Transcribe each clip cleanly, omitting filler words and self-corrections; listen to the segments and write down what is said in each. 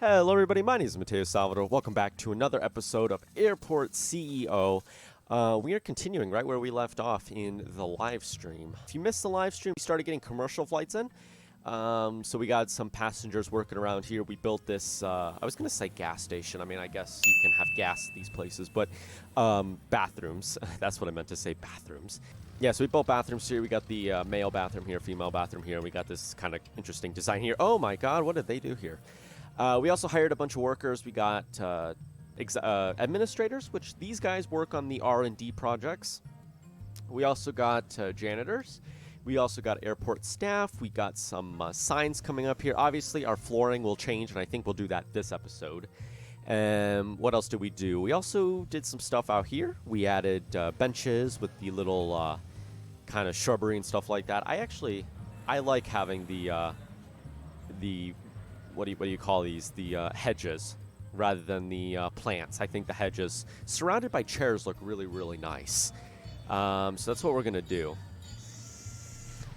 Hello everybody, my name is Mateo Salvador. Welcome back to another episode of Airport CEO. We are continuing right where we left off in the live stream. If you missed the live stream, we started getting commercial flights in. So we got some passengers working around here. We built this, I was going to say gas station. I mean, I guess you can have gas at these places, but bathrooms. That's what I meant to say, bathrooms. Yeah, so we built bathrooms here. We got the male bathroom here, female bathroom here. We got this kind of interesting design here. Oh my God, what did they do here? We also hired a bunch of workers. We got administrators, which these guys work on the R&D projects. We also got janitors. We also got airport staff. We got some signs coming up here. Obviously, our flooring will change, and I think we'll do that this episode. What else did we do? We also did some stuff out here. We added benches with the little kind of shrubbery and stuff like that. I like having the what do you call these? The hedges rather than the plants. I think the hedges surrounded by chairs look really, really nice. So that's what we're going to do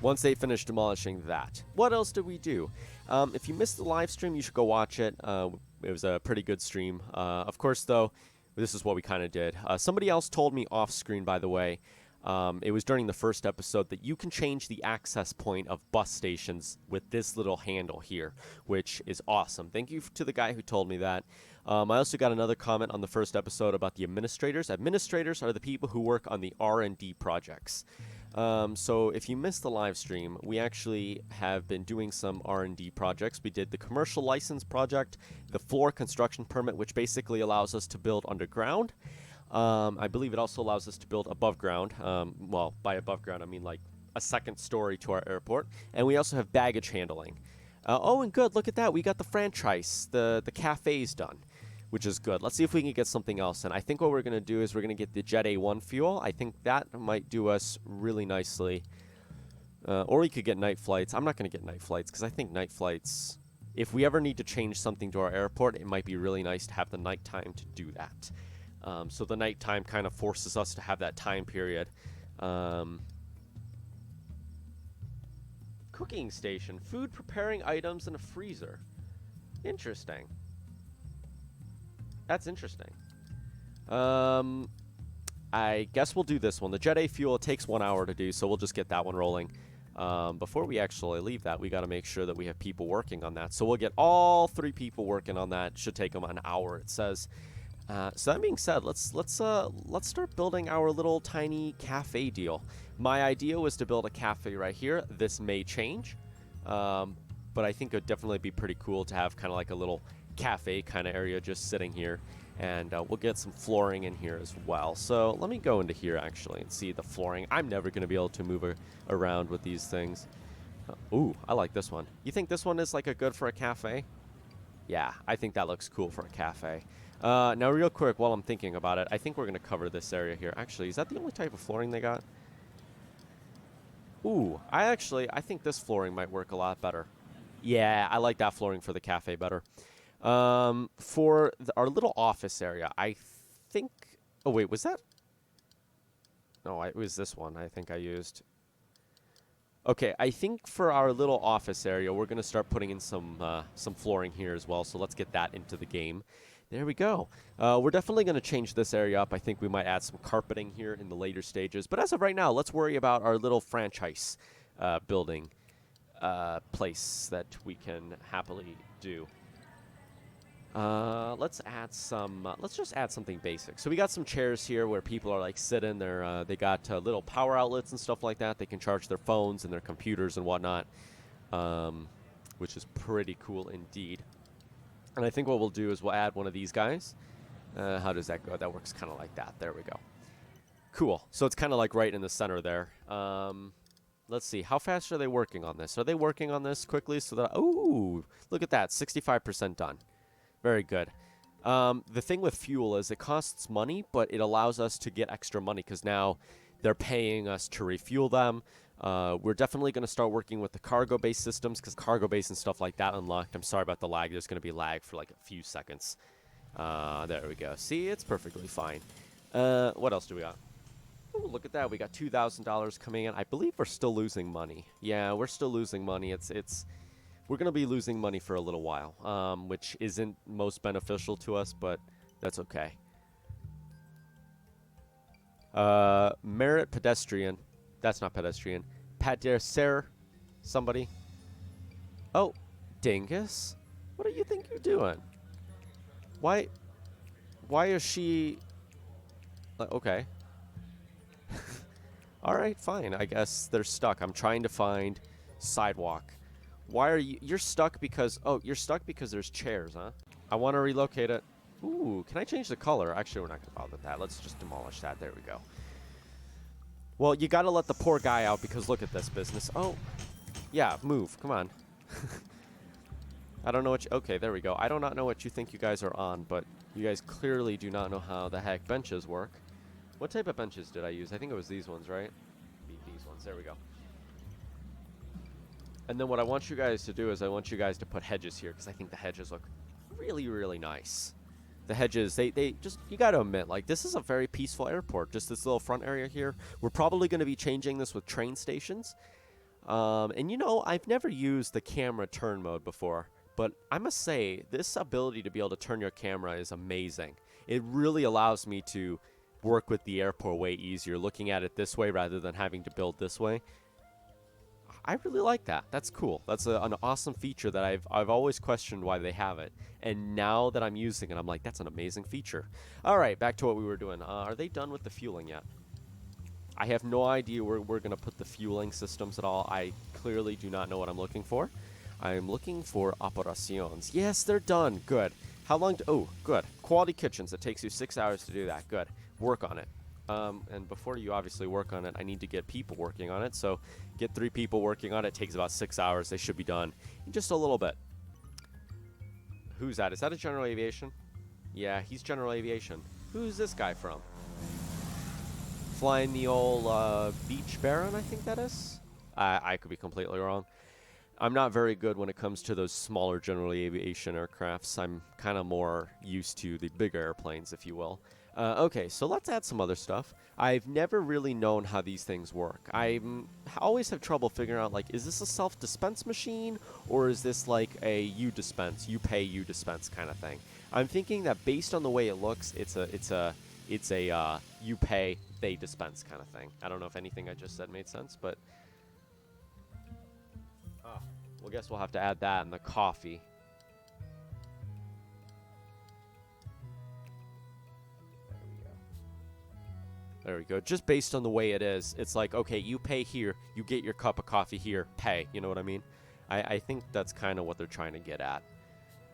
once they finish demolishing that. What else did we do? If you missed the live stream, you should go watch it. It was a pretty good stream. Of course, though, this is what we kind of did. Somebody else told me off screen, by the way, it was during the first episode, that you can change the access point of bus stations with this little handle here, which is awesome. Thank you to the guy who told me that. I also got another comment on the first episode about the administrators. Administrators are the people who work on the R&D projects. So if you missed the live stream, we actually have been doing some R&D projects. We did the commercial license project, the floor construction permit, which basically allows us to build underground. I believe it also allows us to build above ground. Well, by above ground, I mean like a second story to our airport. And we also have baggage handling. Oh, and good, look at that. We got the franchise, the cafes done, which is good. Let's see if we can get something else. And I think what we're going to do is we're going to get the Jet A1 fuel. I think that might do us really nicely. Or we could get night flights. I'm not going to get night flights because I think night flights, if we ever need to change something to our airport, it might be really nice to have the nighttime to do that. So the nighttime kind of forces us to have that time period. Cooking station, food preparing items in a freezer. Interesting. That's interesting. I guess we'll do this one. The Jet A fuel, it takes 1 hour to do, so we'll just get that one rolling. Before we actually leave that, we got to make sure that we have people working on that. So we'll get all 3 people working on that. Should take them an hour, it says. So that being said, let's start building our little tiny cafe deal. My idea was to build a cafe right here. This may change, but I think it would definitely be pretty cool to have kind of like a little cafe kind of area just sitting here, and we'll get some flooring in here as well. So let me go into here actually and see the flooring. I'm never going to be able to move around with these things. Ooh, I like this one. You think this one is like a good for a cafe? Yeah, I think that looks cool for a cafe. Now, real quick, while I'm thinking about it, I think we're going to cover this area here. Actually, is that the only type of flooring they got? Ooh, I think this flooring might work a lot better. Yeah, I like that flooring for the cafe better. For our little office area, I think... Oh, wait, was that... No, it was this one I think I used. Okay, I think for our little office area, we're going to start putting in some flooring here as well, so let's get that into the game. There we go. We're definitely going to change this area up. I think we might add some carpeting here in the later stages. But as of right now, let's worry about our little franchise building place that we can happily do. Let's just add something basic. So we got some chairs here where people are like sitting there. They got little power outlets and stuff like that. They can charge their phones and their computers and whatnot, which is pretty cool indeed. And I think what we'll do is we'll add one of these guys. How does that go? That works kind of like that. There we go. Cool. So it's kind of like right in the center there. Let's see. How fast are they working on this? Are they working on this quickly so that... Ooh, look at that. 65% done. Very good. The thing with fuel is it costs money, but it allows us to get extra money because now they're paying us to refuel them. We're definitely going to start working with the cargo-based systems because cargo base and stuff like that unlocked. I'm sorry about the lag. There's going to be lag for like a few seconds. There we go. See, it's perfectly fine. What else do we got? Oh, look at that. We got $2,000 coming in. I believe we're still losing money. Yeah, we're still losing money. we're going to be losing money for a little while, which isn't most beneficial to us, but that's okay. Merit pedestrian. That's not pedestrian. Padecer. Somebody. Oh, dingus. What do you think you're doing? Why is she... okay. All right, fine. I guess they're stuck. I'm trying to find sidewalk. Why are you... You're stuck because... Oh, you're stuck because there's chairs, huh? I want to relocate it. Ooh, can I change the color? Actually, we're not going to bother with that. Let's just demolish that. There we go. Well, you got to let the poor guy out because look at this business. Oh, yeah, move. Come on. I don't know what you... Okay, there we go. I do not know what you think you guys are on, but you guys clearly do not know how the heck benches work. What type of benches did I use? I think it was these ones, right? These ones. There we go. And then what I want you guys to do is I want you guys to put hedges here because I think the hedges look really, really nice. The hedges, they just, you got to admit, like, this is a very peaceful airport. Just this little front area here. We're probably going to be changing this with train stations. And, you know, I've never used the camera turn mode before. But I must say, this ability to be able to turn your camera is amazing. It really allows me to work with the airport way easier, looking at it this way rather than having to build this way. I really like that. That's cool. That's an awesome feature that I've always questioned why they have it. And now that I'm using it, I'm like, that's an amazing feature. All right, back to what we were doing. Are they done with the fueling yet? I have no idea where we're going to put the fueling systems at all. I clearly do not know what I'm looking for. I'm looking for operaciones. Yes, they're done. Good. How long? Oh, good. Quality kitchens. It takes you 6 hours to do that. Good. Work on it. And before you obviously work on it, I need to get people working on it. So get 3 people working on it. It takes about 6 hours. They should be done in just a little bit. Who's that? Is that a General Aviation? Yeah, he's General Aviation. Who's this guy from? Flying the old Beach Baron, I think that is? I could be completely wrong. I'm not very good when it comes to those smaller General Aviation aircrafts. I'm kind of more used to the bigger airplanes, if you will. Okay, so let's add some other stuff. I've never really known how these things work. I always have trouble figuring out, like, is this a self-dispense machine, or is this like a you dispense, you pay, you dispense kind of thing? I'm thinking that based on the way it looks, it's a you pay, they dispense kind of thing. I don't know if anything I just said made sense, but well, guess we'll have to add that in the coffee. There we go. Just based on the way it is, it's like, okay, you pay here, you get your cup of coffee here, pay. You know what I mean? I think that's kind of what they're trying to get at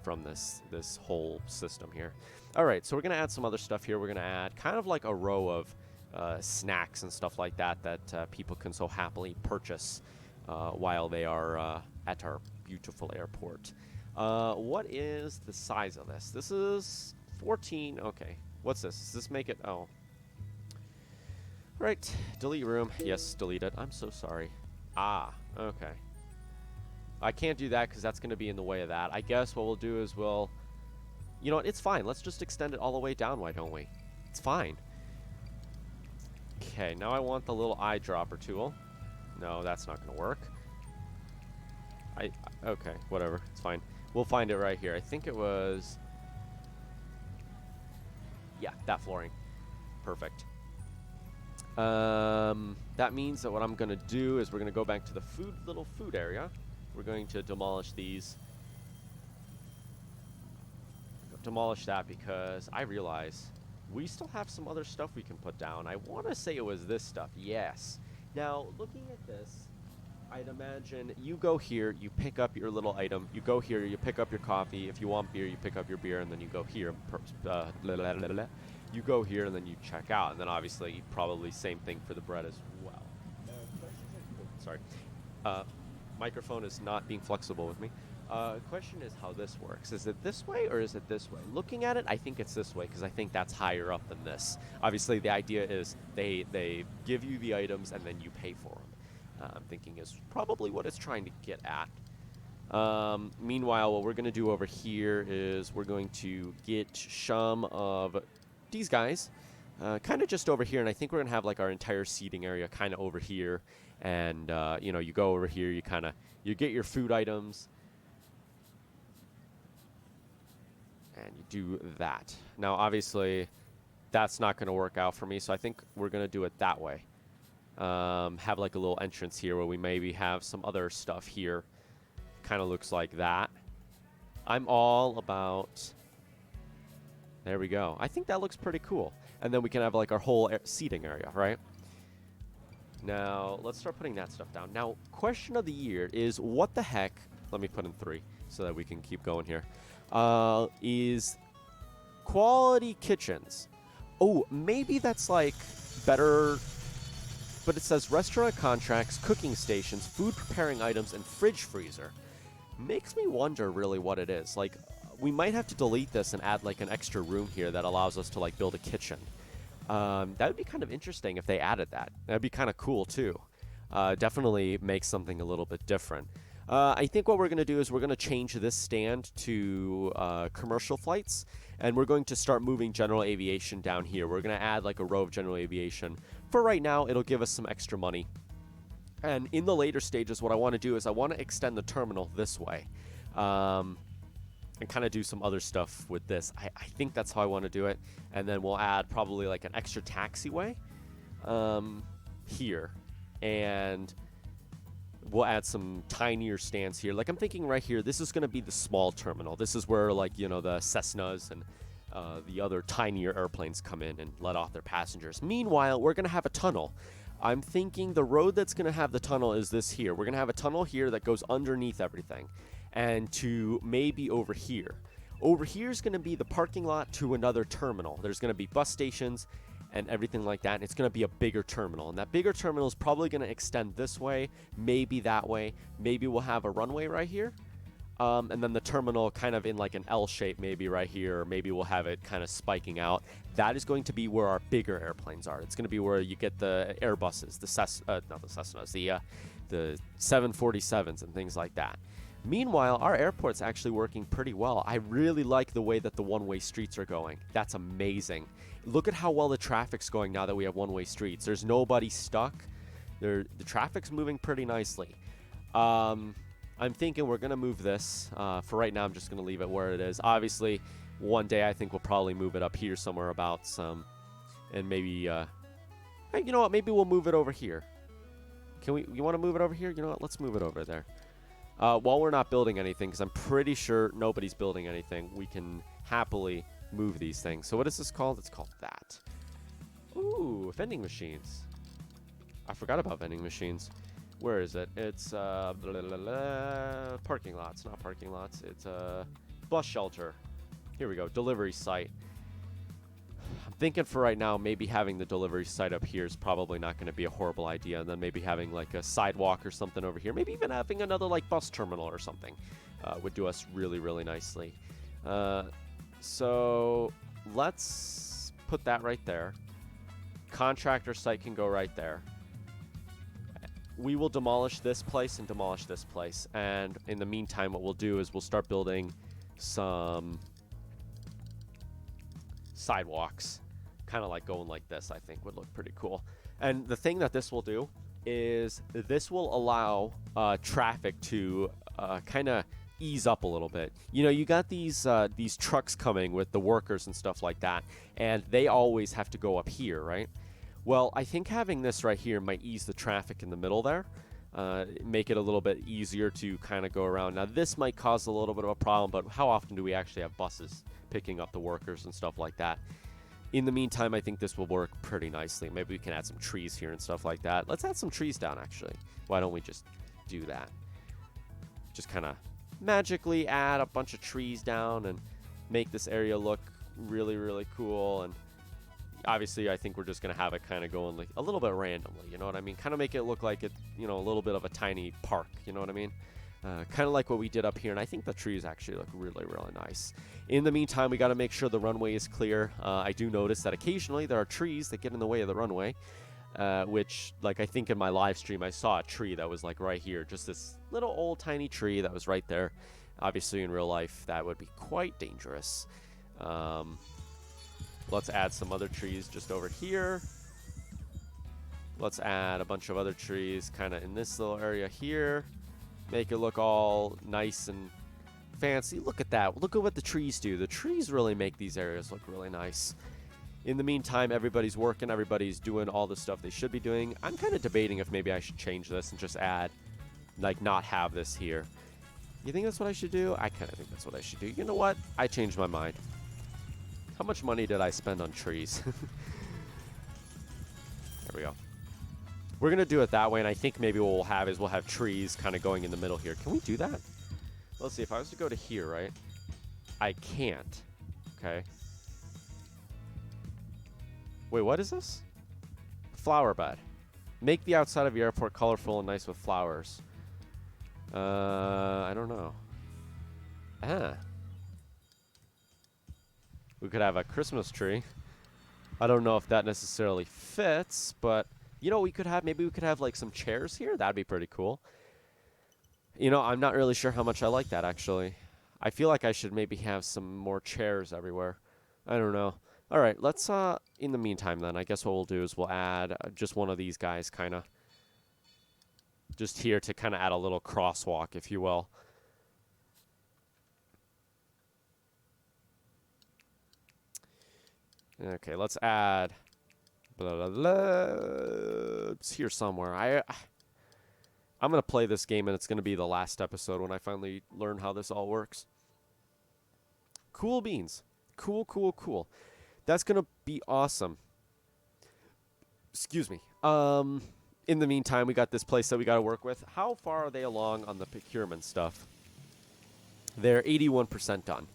from this whole system here. All right, so we're going to add some other stuff here. We're going to add kind of like a row of snacks and stuff like that that people can so happily purchase while they are at our beautiful airport. What is the size of this? This is 14. Okay. What's this? Does this make it? Oh. Right. Delete room. Yes, delete it. I'm so sorry. Ah. Okay. I can't do that because that's going to be in the way of that. I guess what we'll do is we'll... You know what? It's fine. Let's just extend it all the way down. Why don't we? It's fine. Okay. Now I want the little eyedropper tool. No, that's not going to work. Okay, whatever. It's fine. We'll find it right here. I think it was... Yeah, that flooring. Perfect. That means that what I'm going to do is we're going to go back to the little food area. We're going to demolish these. Demolish that because I realize we still have some other stuff we can put down. I want to say it was this stuff. Yes. Now, looking at this, I'd imagine you go here, you pick up your little item, you go here, you pick up your coffee. If you want beer, you pick up your beer, and then you go here. You go here, and then you check out. And then obviously, probably same thing for the bread as well. Sorry. Microphone is not being flexible with me. Question is how this works. Is it this way or is it this way? Looking at it, I think it's this way because I think that's higher up than this. Obviously, the idea is they give you the items and then you pay for them. I'm thinking is probably what it's trying to get at. Meanwhile, what we're going to do over here is we're going to get some of these guys kind of just over here. And I think we're going to have like our entire seating area kind of over here. And, you know, you go over here, you get your food items. And you do that. Now, obviously, that's not going to work out for me, so I think we're going to do it that way. Have like a little entrance here where we maybe have some other stuff here. Kind of looks like that. I'm all about... There we go. I think that looks pretty cool. And then we can have like our whole seating area, right? Now, let's start putting that stuff down. Now, question of the year is what the heck... Let me put in 3 so that we can keep going here. Is quality kitchens. Oh, maybe that's like better... But it says restaurant contracts, cooking stations, food preparing items, and fridge freezer. Makes me wonder really what it is. Like, we might have to delete this and add like an extra room here that allows us to like build a kitchen. That would be kind of interesting if they added that. That'd be kind of cool too. Definitely make something a little bit different. I think what we're going to do is we're going to change this stand to commercial flights, and we're going to start moving General Aviation down here. We're going to add like a row of General Aviation. For right now, it'll give us some extra money. And in the later stages, what I want to do is I want to extend the terminal this way and kind of do some other stuff with this. I think that's how I want to do it. And then we'll add probably like an extra taxiway here. And we'll add some tinier stands here. Like I'm thinking right here, this is going to be the small terminal. This is where like, you know, the Cessnas and the other tinier airplanes come in and let off their passengers. Meanwhile, we're going to have a tunnel. I'm thinking the road that's going to have the tunnel is this here. We're going to have a tunnel here that goes underneath everything and to maybe over here. Over here is going to be the parking lot to another terminal. There's going to be bus stations and everything like that. And it's going to be a bigger terminal. And that bigger terminal is probably going to extend this way, maybe that way. Maybe we'll have a runway right here. And then the terminal kind of in like an L shape maybe right here, or maybe we'll have it kind of spiking out. That is going to be where our bigger airplanes are. It's going to be where you get the Airbuses, not the Cessnas, the 747s and things like that. Meanwhile, our airport's actually working pretty well. I really like the way that the one-way streets are going. That's amazing. Look at how well the traffic's going now that we have one-way streets. There's nobody stuck. The traffic's moving pretty nicely. I'm thinking we're going to move this. For right now, I'm just going to leave it where it is. Obviously, one day I think we'll probably move it up here somewhere about some. And maybe, hey, you know what? Maybe we'll move it over here. You want to move it over here? You know what? Let's move it over there. While we're not building anything, because I'm pretty sure nobody's building anything, we can happily move these things. So what is this called? It's called that. Ooh, vending machines. I forgot about vending machines. Where is it? It's parking lots, not parking lots. It's a bus shelter. Here we go, delivery site. I'm thinking for right now, maybe having the delivery site up here is probably not going to be a horrible idea. And then maybe having like a sidewalk or something over here. Maybe even having another like bus terminal or something would do us really, really nicely. So let's put that right there. Contractor site can go right there. We will demolish this place and demolish this place. And in the meantime, what we'll do is we'll start building some sidewalks. Kind of like going like this, I think would look pretty cool. And the thing that this will do is this will allow traffic to kind of ease up a little bit. You know, you got these trucks coming with the workers and stuff like that, and they always have to go up here, right? Well, I think having this right here might ease the traffic in the middle there, make it a little bit easier to kind of go around. Now, this might cause a little bit of a problem, but how often do we actually have buses picking up the workers and stuff like that? In the meantime, I think this will work pretty nicely. Maybe we can add some trees here and stuff like that. Let's add some trees down, actually. Why don't we just do that? Just kind of magically add a bunch of trees down and make this area look really, really cool. And obviously, I think we're just going to have it kind of going like a little bit randomly, you know what I mean? Kind of make it look like it, you know, a little bit of a tiny park, you know what I mean? Kind of like what we did up here, and I think the trees actually look really, really nice. In the meantime, we got to make sure the runway is clear. I do notice that occasionally there are trees that get in the way of the runway, which, like I think in my live stream, I saw a tree that was like right here, just this little old tiny tree that was right there. Obviously, in real life, that would be quite dangerous. Let's add some other trees just over here. Let's add a bunch of other trees kind of in this little area here. Make it look all nice and fancy. Look at that. Look at what the trees do. The trees really make these areas look really nice. In the meantime, everybody's working. Everybody's doing all the stuff they should be doing. I'm kind of debating if maybe I should change this and just add, like, not have this here. You think that's what I should do? I kind of think that's what I should do. You know what? I changed my mind. How much money did I spend on trees? There we go. We're going to do it that way, and I think maybe what we'll have trees kind of going in the middle here. Can we do that? Let's see. If I was to go to here, right? I can't. Okay. Wait, what is this? Flower bed. Make the outside of your airport colorful and nice with flowers. I don't know. We could have a Christmas tree. I don't know if that necessarily fits, but you know, maybe we could have like some chairs here. That'd be pretty cool. You know, I'm not really sure how much I like that actually. I feel like I should maybe have some more chairs everywhere. I don't know. All right, let's in the meantime then, I guess what we'll do is we'll add just one of these guys kind of just here to kind of add a little crosswalk, if you will. Okay, let's add blah, blah, blah. It's here somewhere. I'm going to play this game, and it's going to be the last episode when I finally learn how this all works. Cool beans. Cool, cool, cool. That's going to be awesome. Excuse me. In the meantime, we got this place that we got to work with. How far are they along on the procurement stuff? They're 81% done.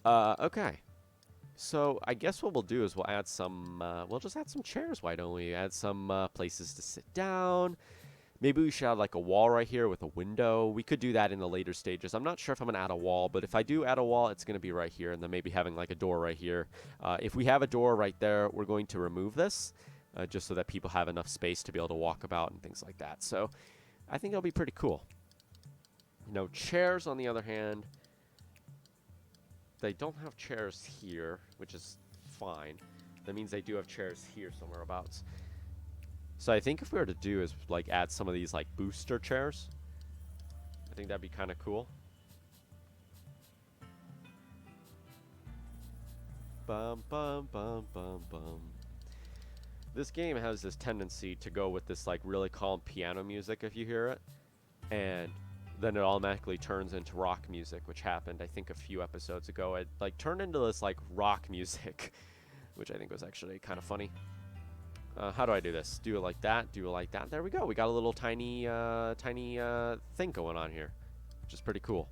Okay. So I guess what we'll do is we'll add some, we'll just add some chairs. Why don't we add some places to sit down? Maybe we should add like a wall right here with a window. We could do that in the later stages. I'm not sure if I'm going to add a wall, but if I do add a wall, it's going to be right here. And then maybe having like a door right here. If we have a door right there, we're going to remove this just so that people have enough space to be able to walk about and things like that. So I think it'll be pretty cool. You know, chairs on the other hand, they don't have chairs here, which is fine. That means they do have chairs here somewhere abouts. So I think if we were to do is like add some of these like booster chairs. I think that'd be kind of cool. Bum bum bum bum bum. This game has this tendency to go with this like really calm piano music if you hear it, and then it automatically turns into rock music, which happened I think a few episodes ago. It like turned into this like rock music, which I think was actually kind of funny. How do I do this? Do it like that. Do it like that. There we go. We got a little tiny thing going on here, which is pretty cool.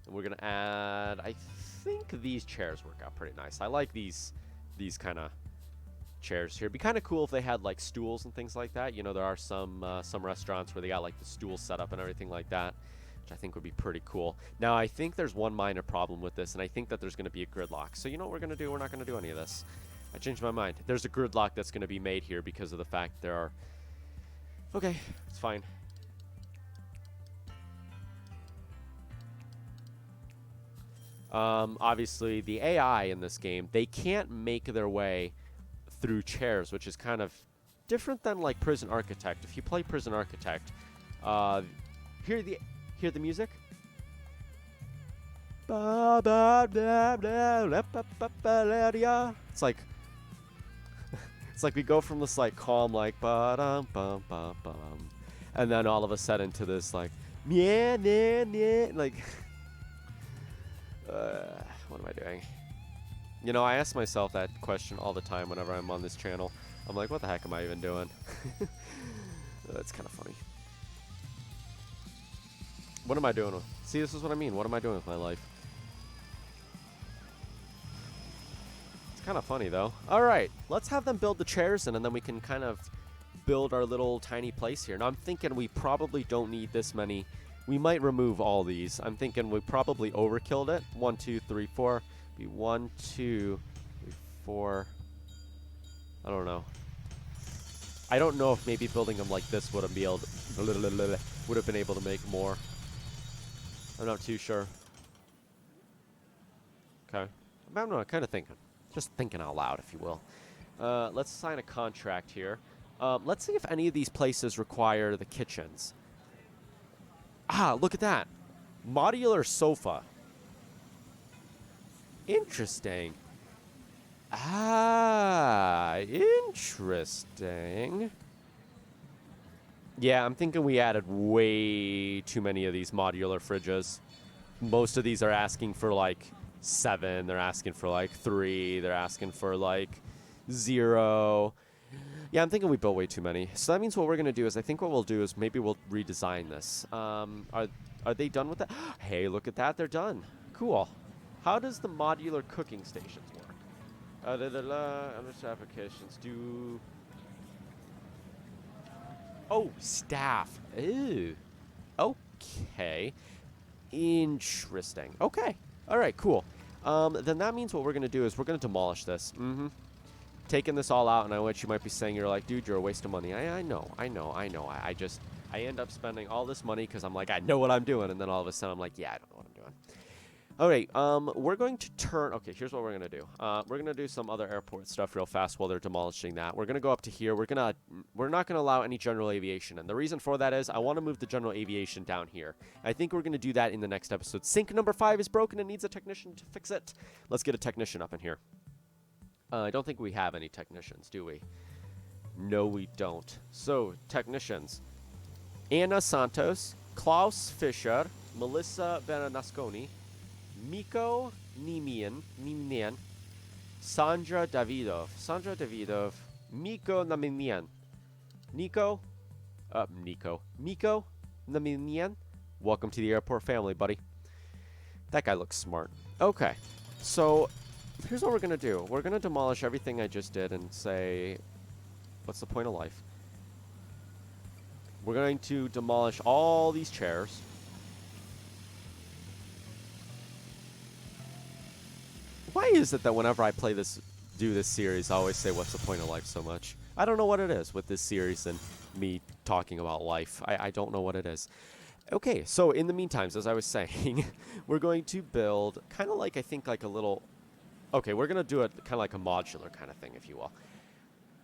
And we're gonna add. I think these chairs work out pretty nice. I like these kind of chairs here. It'd be kind of cool if they had like stools and things like that. You know, there are some restaurants where they got like the stool set up and everything like that, which I think would be pretty cool. Now, I think there's one minor problem with this, and I think that there's going to be a gridlock. So you know what we're going to do? We're not going to do any of this. I changed my mind. There's a gridlock that's going to be made here because of the fact there are... Okay, it's fine. Obviously, the AI in this game, they can't make their way through chairs, which is kind of different than like Prison Architect. If you play Prison Architect, hear the music. It's like it's like we go from this like calm like ba-dum bum bum bum, and then all of a sudden to this like yeah like what am I doing? You know, I ask myself that question all the time whenever I'm on this channel. I'm like, what the heck am I even doing? That's kind of funny. What am I doing with... See, this is what I mean. What am I doing with my life? It's kind of funny, though. All right, let's have them build the chairs in, and then we can kind of build our little tiny place here. Now, I'm thinking we probably don't need this many. We might remove all these. I'm thinking we probably overkilled it. 1, 2, 3, 4... Be 1, 2, 3, 4. I don't know. I don't know if maybe building them like this would have been able to make more. I'm not too sure. Okay. I'm not kind of thinking. Just thinking out loud, if you will. Let's sign a contract here. Let's see if any of these places require the kitchens. Ah, look at that. Modular sofa. Interesting. Ah, interesting. Yeah, I'm thinking we added way too many of these modular fridges. Most of these are asking for like 7. They're asking for like 3. They're asking for like 0. Yeah, I'm thinking we built way too many. So that means what we're going to do is I think what we'll do is maybe we'll redesign this. Are they done with that? Hey, look at that. They're done. Cool. How does the modular cooking stations work? Applications do... Oh, staff. Ew. Okay. Interesting. Okay. All right, cool. Then that means what we're going to do is we're going to demolish this. Taking this all out, and I know what you might be saying. You're like, dude, you're a waste of money. I know. I end up spending all this money because I'm like, I know what I'm doing. And then all of a sudden, I'm like, yeah, I don't know what I'm doing. All right, we're going to turn... Okay, here's what we're going to do. We're going to do some other airport stuff real fast while they're demolishing that. We're going to go up to here. We're not going to allow any general aviation. And the reason for that is I want to move the general aviation down here. I think we're going to do that in the next episode. Sink number 5 is broken and needs a technician to fix it. Let's get a technician up in here. I don't think we have any technicians, do we? No, we don't. So, technicians. Anna Santos, Klaus Fischer, Melissa Bernasconi, Miko Nimian, Sandra Davidov, Miko Naminian, Miko Naminian. Welcome to the airport family, buddy. That guy looks smart. Okay, so here's what we're going to do. We're going to demolish everything I just did and say, what's the point of life? We're going to demolish all these chairs. Why is it that whenever I do this series, I always say, what's the point of life so much? I don't know what it is with this series and me talking about life. I don't know what it is. Okay, so in the meantime, as I was saying, we're going to build kind of like, I think, like a little... Okay, we're going to do it kind of like a modular kind of thing, if you will.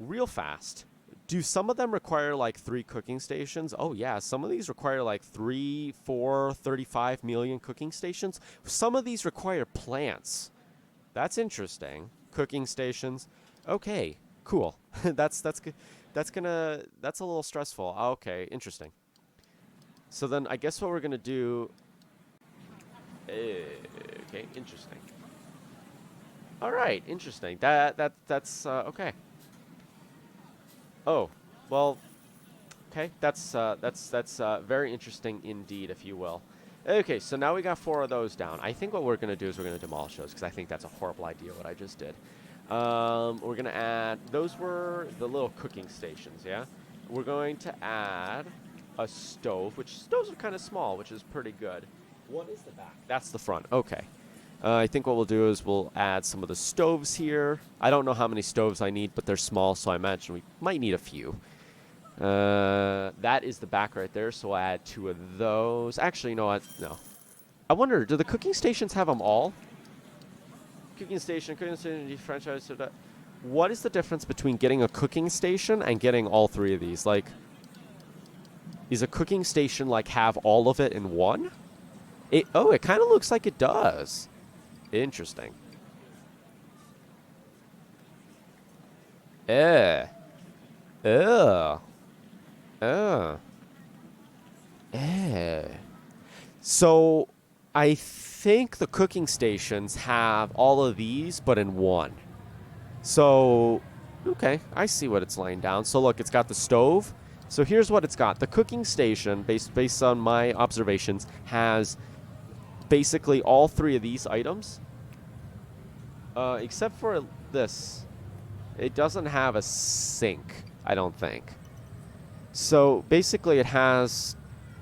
Real fast. Do some of them require like 3 cooking stations? Oh, yeah. Some of these require like 3, 4, 35 million cooking stations. Some of these require plants. That's interesting. Cooking stations. Okay, cool. That's good. That's a little stressful. Okay, interesting. So then I guess what we're gonna do. Okay, interesting. All right, interesting. That's okay. Oh, well. Okay, that's very interesting indeed, if you will. Okay, so now we got 4 of those down. I think what we're going to do is we're going to demolish those because I think that's a horrible idea what I just did. We're going to add... Those were the little cooking stations, yeah? We're going to add a stove, which stoves are kind of small, which is pretty good. What is the back? That's the front. Okay. I think what we'll do is we'll add some of the stoves here. I don't know how many stoves I need, but they're small, so I imagine we might need a few. That is the back right there, so we'll add 2 of those. Actually, you know what? No. I wonder, do the cooking stations have them all? Cooking station, franchise. What is the difference between getting a cooking station and getting all 3 of these? Like, is a cooking station, like, have all of it in one? It kind of looks like it does. Interesting. So, I think the cooking stations have all of these, but in one. So, okay, I see what it's laying down. So, look, it's got the stove. So, here's what it's got. The cooking station, based on my observations, has basically all 3 of these items. Except for this. It doesn't have a sink, I don't think. So, basically it has...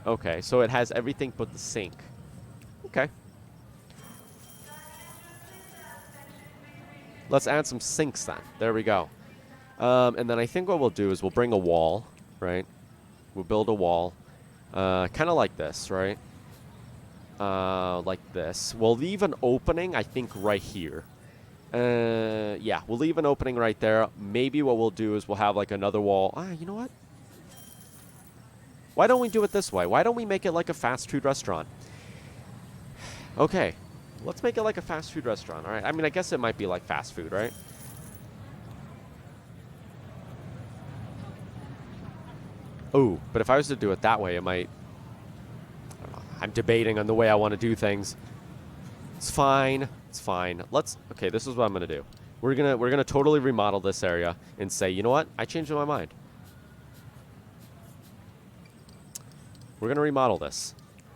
Okay, so it has everything but the sink. Okay. Let's add some sinks then. There we go. And then I think what we'll do is we'll bring a wall, right? We'll build a wall. Kind of like this, right? Like this. We'll leave an opening, I think, right here. Yeah, we'll leave an opening right there. Maybe what we'll do is we'll have like another wall. You know what? Why don't we do it this way? Why don't we make it like a fast food restaurant? Okay, let's make it like a fast food restaurant, all right? I mean, I guess it might be like fast food, right? Oh, but if I was to do it that way, it might... I don't know. I'm debating on the way I want to do things. It's fine. It's fine. Okay, this is what I'm going to do. We're gonna totally remodel this area and say, you know what? I changed my mind. We're going to remodel this.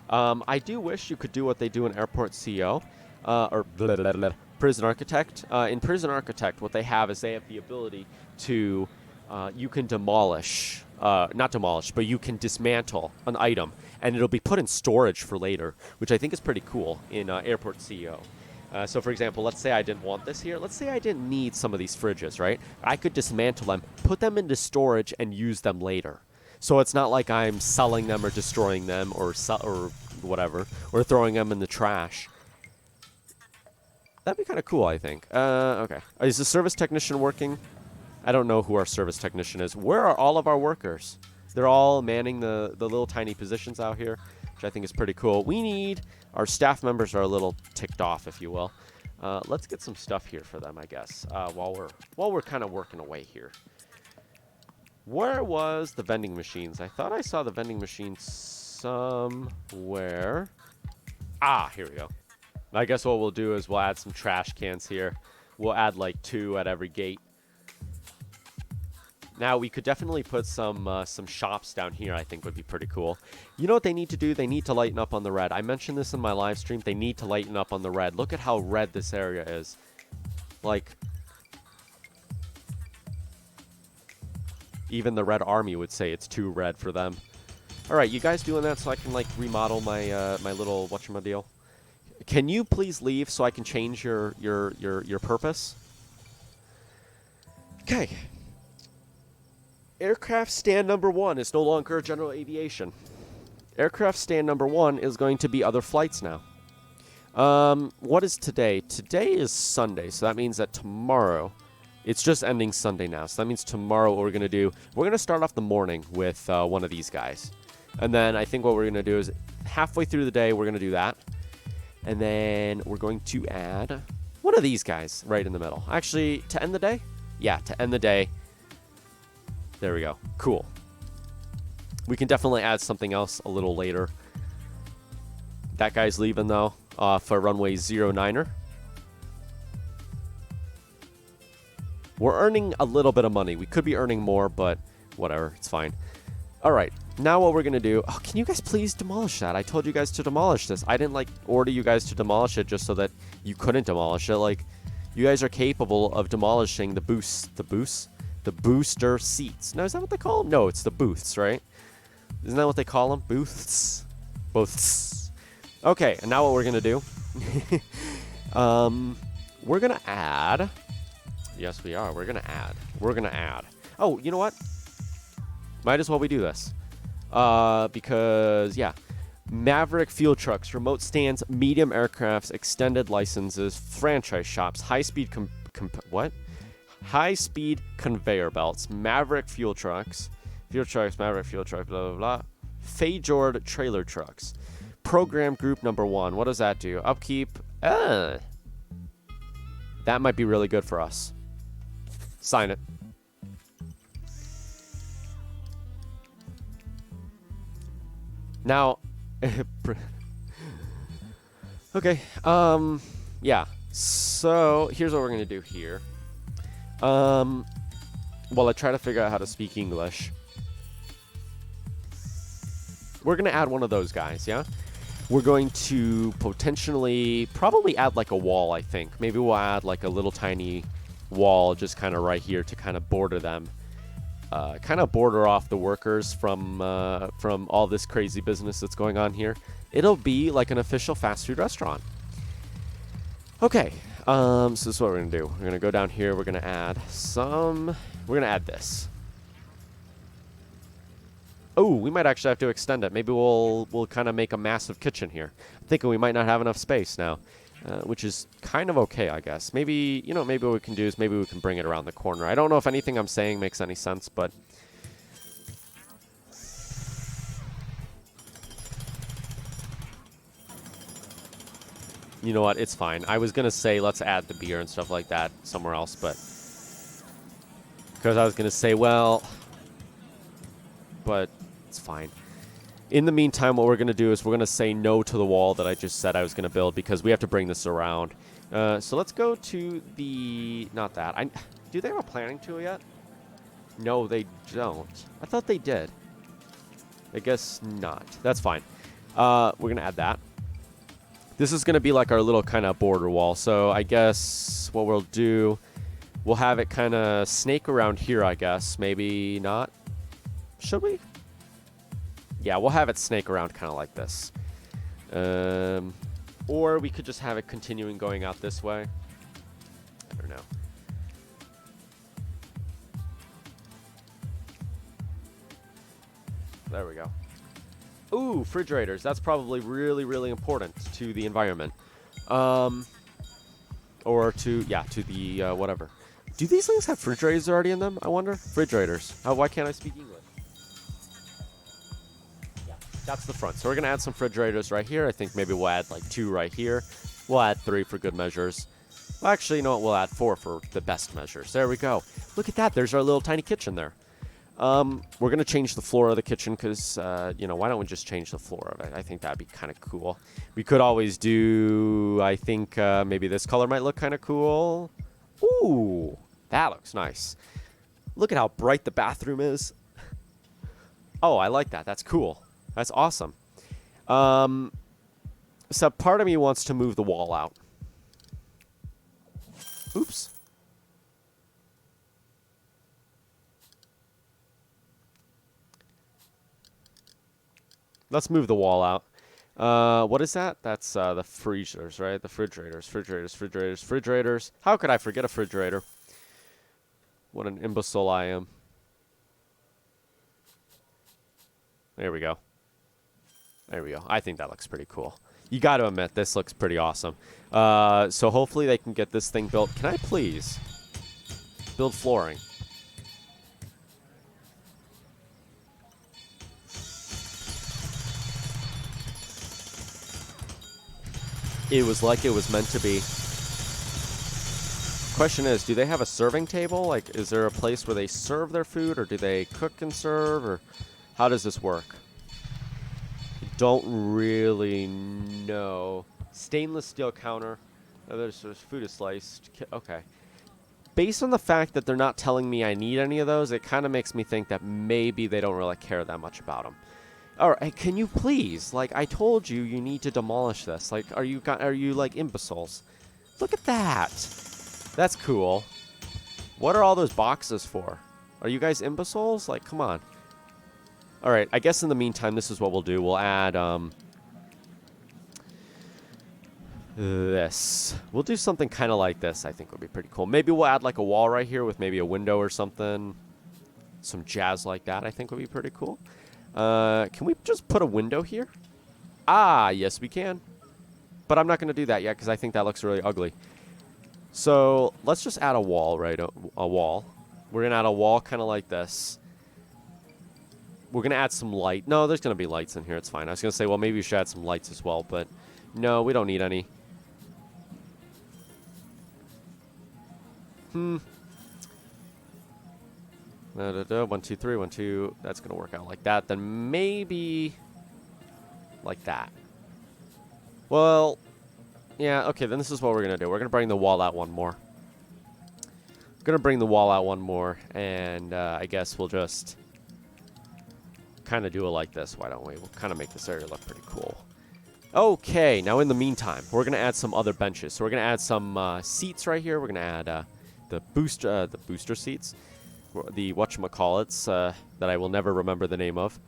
I do wish you could do what they do in Airport CO, or blah, blah, blah, Prison Architect. In Prison Architect, what they have is they have the ability to, you can demolish, not demolish, but you can dismantle an item, and it'll be put in storage for later, which I think is pretty cool in Airport CO. So, for example, let's say I didn't want this here. Let's say I didn't need some of these fridges, right? I could dismantle them, put them into storage, and use them later. So it's not like I'm selling them or destroying them or whatever, or throwing them in the trash. That'd be kind of cool, I think. Okay. Is the service technician working? I don't know who our service technician is. Where are all of our workers? They're all manning the little tiny positions out here, which I think is pretty cool. Our staff members are a little ticked off, if you will. Let's get some stuff here for them, I guess, while we're kind of working away here. Where was the vending machines? I thought I saw the vending machines somewhere. Ah, here we go. I guess what we'll do is we'll add some trash cans here. We'll add like 2 at every gate. Now, we could definitely put some shops down here, I think would be pretty cool. You know what they need to do? They need to lighten up on the red. I mentioned this in my live stream. They need to lighten up on the red. Look at how red this area is. Like... even the Red Army would say it's too red for them. All right, you guys doing that so I can, like, remodel my my little whatchamadill? Can you please leave so I can change your purpose? Okay. Aircraft stand number 1 is no longer General Aviation. Aircraft stand number 1 is going to be other flights now. What is today? Today is Sunday, so that means that tomorrow... It's just ending Sunday now, so that means tomorrow what we're going to do, we're going to start off the morning with one of these guys. And then I think what we're going to do is halfway through the day, we're going to do that. And then we're going to add one of these guys right in the middle. Actually, to end the day? Yeah, to end the day. There we go. Cool. We can definitely add something else a little later. That guy's leaving, though, for runway 09er. We're earning a little bit of money. We could be earning more, but whatever. It's fine. All right. Now what we're going to do... Oh, can you guys please demolish that? I told you guys to demolish this. I didn't, like, order you guys to demolish it just so that you couldn't demolish it. Like, you guys are capable of demolishing the booster seats. No, is that what they call them? No, it's the booths, right? Isn't that what they call them? Booths? Booths. Okay, and now what we're going to do... we're going to add... Yes, we are. We're going to add. Oh, you know what? Might as well we do this. Because, yeah. Maverick fuel trucks, remote stands, medium aircrafts, extended licenses, franchise shops, high-speed high-speed conveyor belts, Maverick fuel trucks, Maverick fuel trucks, blah, blah, blah. Fajord trailer trucks. Program group number 1. What does that do? Upkeep. That might be really good for us. Sign it. Now, okay, yeah, so here's what we're going to do here. While I try to figure out how to speak English, we're going to add one of those guys, yeah? We're going to potentially, probably add like a wall, I think. Maybe we'll add like a little tiny wall just kind of right here to kind of border them. Kind of border off the workers from all this crazy business that's going on here. It'll be like an official fast food restaurant. Okay, so this is what we're going to do. We're going to go down here. We're going to add we're going to add this. Oh, we might actually have to extend it. Maybe we'll kind of make a massive kitchen here. I'm thinking we might not have enough space now, which is kind of okay, I guess. Maybe, maybe what we can do is maybe we can bring it around the corner. I don't know if anything I'm saying makes any sense, but... You know what? It's fine. I was going to say let's add the beer and stuff like that somewhere else, but... Because I was going to say, well... But it's fine. In the meantime, what we're going to do is we're going to say no to the wall that I just said I was going to build because we have to bring this around. So let's go to the... Not that. Do they have a planning tool yet? No, they don't. I thought they did. I guess not. That's fine. We're going to add that. This is going to be like our little kind of border wall. So I guess what we'll do, we'll have it kind of snake around here, I guess. Maybe not. Should we? Yeah, we'll have it snake around kind of like this. Or we could just have it continuing going out this way. I don't know. There we go. Ooh, refrigerators. That's probably really, really important to the environment. Or to, yeah, to the, whatever. Do these things have refrigerators already in them, I wonder? Refrigerators. Why can't I speak English? Yeah, that's the front. So we're going to add some refrigerators right here. I think maybe we'll add like 2 right here. We'll add 3 for good measures. Well, actually, you know what? We'll add 4 for the best measures. There we go. Look at that. There's our little tiny kitchen there. We're going to change the floor of the kitchen because, you know, why don't we just change the floor of it? I think that'd be kind of cool. We could always do, I think, maybe this color might look kind of cool. Ooh, that looks nice. Look at how bright the bathroom is. Oh, I like that. That's cool. That's awesome. So part of me wants to move the wall out. Oops. Let's move the wall out. What is that? That's the freezers, right? The refrigerators. How could I forget a refrigerator? What an imbecile I am. There we go. There we go. I think that looks pretty cool. You got to admit, this looks pretty awesome. So hopefully they can get this thing built. Can I please build flooring? It was like it was meant to be. Question is, do they have a serving table? Like, is there a place where they serve their food, or do they cook and serve, or how does this work? Don't really know. Stainless steel counter. Oh, there's food is sliced. Okay. Based on the fact that they're not telling me I need any of those, it kind of makes me think that maybe they don't really care that much about them. All right, can you please? Like, I told you, you need to demolish this. Like, are you like imbeciles? Look at that. That's cool. What are all those boxes for? Are you guys imbeciles? Like, come on. All right, I guess in the meantime, this is what we'll do. We'll add this. We'll do something kind of like this. I think would be pretty cool. Maybe we'll add like a wall right here with maybe a window or something. Some jazz like that. I think would be pretty cool. Can we just put a window here? Ah, yes, we can. But I'm not going to do that yet because I think that looks really ugly. So let's just add a wall, right? A wall. We're going to add a wall kind of like this. We're going to add some light. No, there's going to be lights in here. It's fine. I was going to say, well, maybe we should add some lights as well, but no, we don't need any. 1, 2, 3, 1, 2. That's going to work out like that. Then maybe like that. Well, yeah, okay, then this is what we're going to do. We're going to bring the wall out one more. We're going to bring the wall out one more, and I guess we'll just kind of do it like this. Why don't we? We'll kind of make this area look pretty cool. Okay, now in the meantime, we're going to add some other benches. So we're going to add some seats right here. We're going to add the booster seats. The whatchamacallits that I will never remember the name of.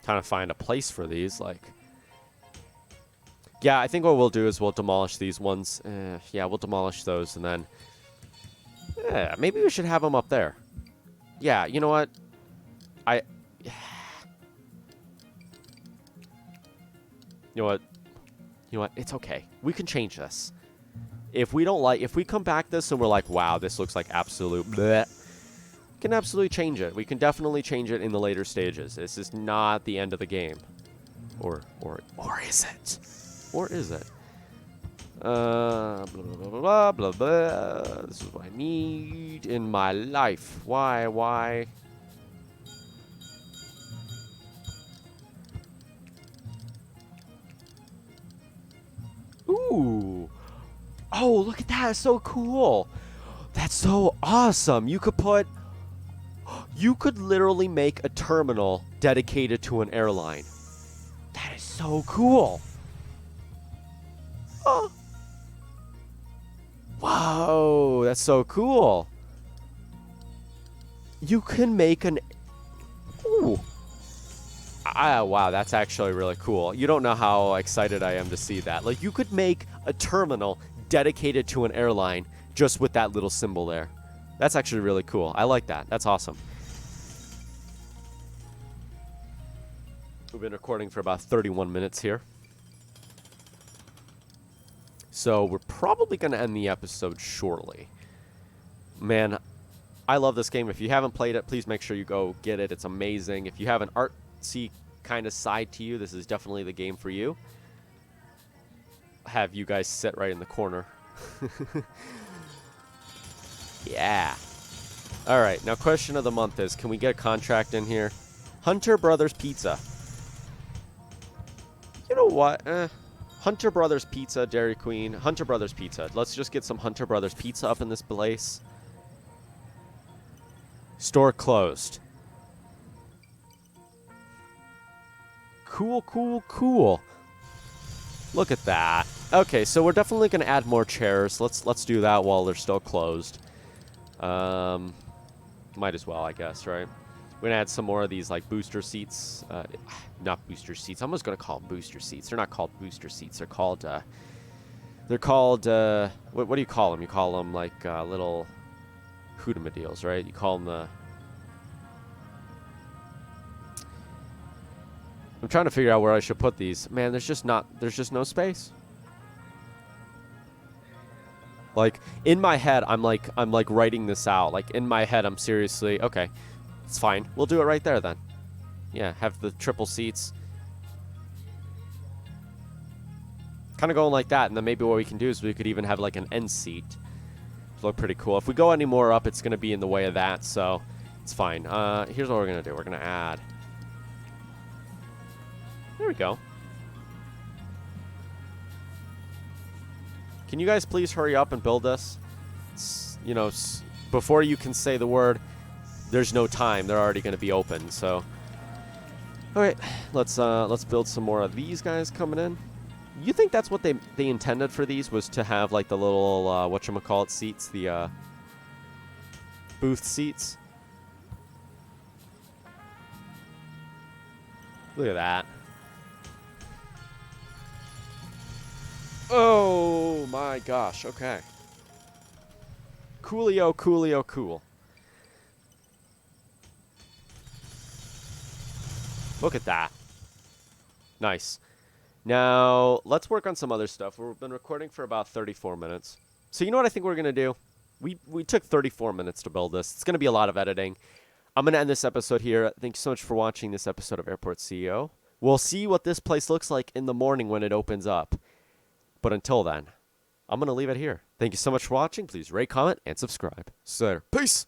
Trying to find a place for these, like... Yeah, I think what we'll do is we'll demolish these ones. Yeah, we'll demolish those, and then... Yeah, maybe we should have them up there. Yeah, you know what? You know what? You know what? It's okay. We can change this. If we don't like, if we come back this and we're like, wow, this looks like absolute bleh, we can absolutely change it. We can definitely change it in the later stages. This is not the end of the game. Or is it? Or is it? Blah, blah, blah, blah, blah. This is what I need in my life. Why? Ooh. Oh, look at that. It's so cool. That's so awesome. You could literally make a terminal dedicated to an airline. That is so cool. Oh. Whoa, that's so cool. You can make an... Ooh. Wow, that's actually really cool. You don't know how excited I am to see that. Like, you could make a terminal dedicated to an airline just with that little symbol there. That's actually really cool. I like that. That's awesome. We've been recording for about 31 minutes here. So we're probably going to end the episode shortly. Man, I love this game. If you haven't played it, please make sure you go get it. It's amazing. If you have an artsy kind of side to you, this is definitely the game for you. Have you guys sit right in the corner. Yeah. All right, now question of the month is, can we get a contract in here? Hunter Brothers Pizza. You know what? Hunter Brothers Pizza, Dairy Queen. Hunter Brothers Pizza. Let's just get some Hunter Brothers Pizza up in this place. Store closed. Cool. Look at that. Okay, so we're definitely going to add more chairs. Let's do that while they're still closed. Might as well, I guess, right? We're going to add some more of these, like, booster seats. Not booster seats. I'm just going to call them booster seats. They're not called booster seats. They're called, what do you call them? You call them, like, little hoodamadeals, right? You call them the... I'm trying to figure out where I should put these. Man, there's just no space. Like, in my head, I'm like writing this out. Like, in my head, I'm seriously, okay, it's fine. We'll do it right there then. Yeah, have the triple seats. Kind of going like that, and then maybe what we can do is we could even have like an end seat. It'll look pretty cool. If we go any more up, it's going to be in the way of that, so it's fine. Here's what we're going to do. We're going to add... There we go. Can you guys please hurry up and build this? You know, before you can say the word, there's no time. They're already going to be open. So, all right, let's build some more of these guys coming in. You think that's what they intended for these, was to have like the little whatchamacallit seats, the booth seats? Look at that. Oh my gosh, okay. Coolio, cool. Look at that. Nice. Now, let's work on some other stuff. We've been recording for about 34 minutes. So you know what I think we're going to do? We took 34 minutes to build this. It's going to be a lot of editing. I'm going to end this episode here. Thank you so much for watching this episode of Airport CEO. We'll see what this place looks like in the morning when it opens up. But until then, I'm going to leave it here. Thank you so much for watching. Please rate, comment, and subscribe. See you later. Peace!